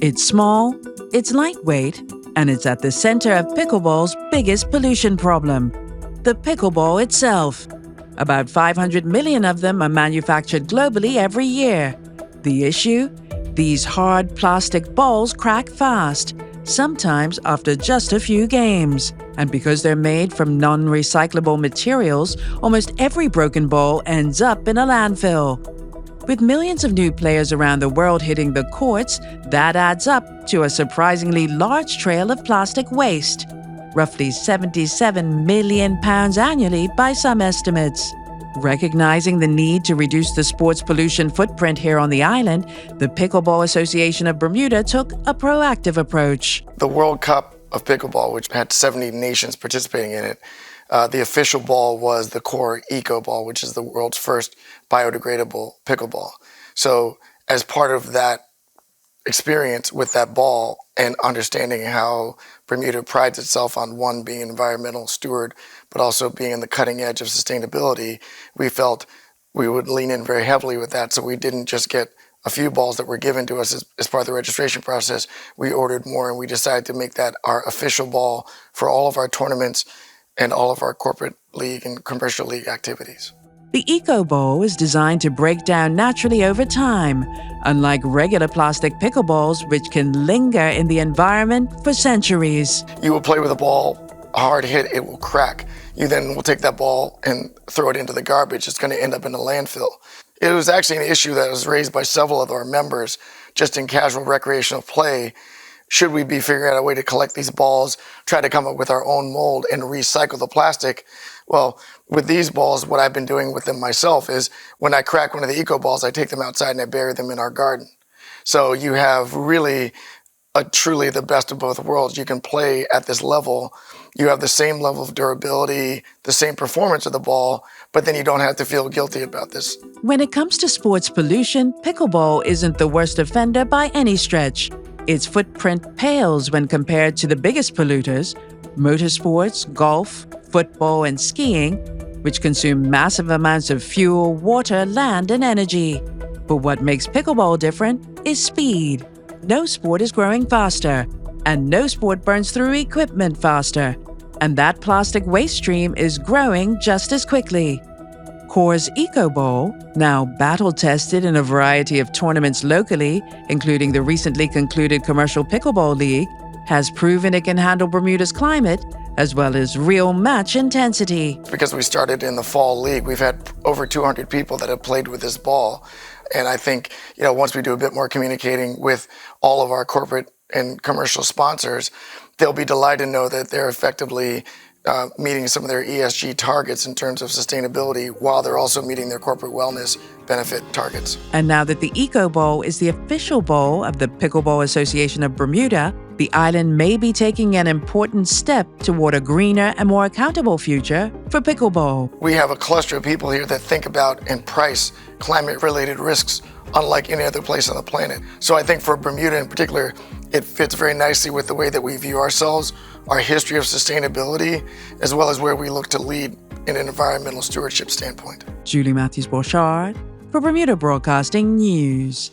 It's small, it's lightweight, and it's at the center of pickleball's biggest pollution problem, the pickleball itself. About 500 million of them are manufactured globally every year. The issue? These hard plastic balls crack fast, sometimes after just a few games. And because they're made from non-recyclable materials, almost every broken ball ends up in a landfill. With millions of new players around the world hitting the courts, that adds up to a surprisingly large trail of plastic waste, roughly 77 million pounds annually by some estimates. Recognizing the need to reduce the sports pollution footprint here on the island, the Pickleball Association of Bermuda took a proactive approach. The World Cup of Pickleball, which had 70 nations participating in it, the official ball was the core Eco Ball, which is the world's first biodegradable pickleball. So as part of that experience with that ball and understanding how Bermuda prides itself on, one, being an environmental steward, but also being in the cutting edge of sustainability, we felt we would lean in very heavily with that. So we didn't just get a few balls that were given to us as part of the registration process. We ordered more, and we decided to make that our official ball for all of our tournaments and all of our corporate league and commercial league activities. The Eco Ball is designed to break down naturally over time, unlike regular plastic pickleballs, which can linger in the environment for centuries. You will play with a ball, a hard hit, it will crack. You then will take that ball and throw it into the garbage. It's going to end up in a landfill. It was actually an issue that was raised by several of our members just in casual recreational play. Should we be figuring out a way to collect these balls, try to come up with our own mold and recycle the plastic? Well, with these balls, what I've been doing with them myself is when I crack one of the Eco Balls, I take them outside and I bury them in our garden. So you have really truly the best of both worlds. You can play at this level. You have the same level of durability, the same performance of the ball, but then you don't have to feel guilty about this. When it comes to sports pollution, pickleball isn't the worst offender by any stretch. Its footprint pales when compared to the biggest polluters, motorsports, golf, football, and skiing, which consume massive amounts of fuel, water, land, and energy. But what makes pickleball different is speed. No sport is growing faster, and no sport burns through equipment faster. And that plastic waste stream is growing just as quickly. Core's Eco Ball, now battle-tested in a variety of tournaments locally, including the recently concluded Commercial Pickleball League, has proven it can handle Bermuda's climate, as well as real match intensity. Because we started in the fall league, we've had over 200 people that have played with this ball. And I think, once we do a bit more communicating with all of our corporate and commercial sponsors, they'll be delighted to know that they're effectively meeting some of their ESG targets in terms of sustainability, while they're also meeting their corporate wellness benefit targets. And now that the Eco Ball is the official ball of the Pickleball Association of Bermuda, the island may be taking an important step toward a greener and more accountable future for pickleball. We have a cluster of people here that think about and price climate-related risks unlike any other place on the planet. So I think for Bermuda in particular, it fits very nicely with the way that we view ourselves, our history of sustainability, as well as where we look to lead in an environmental stewardship standpoint. Julie Matthews-Borchardt for Bermuda Broadcasting News.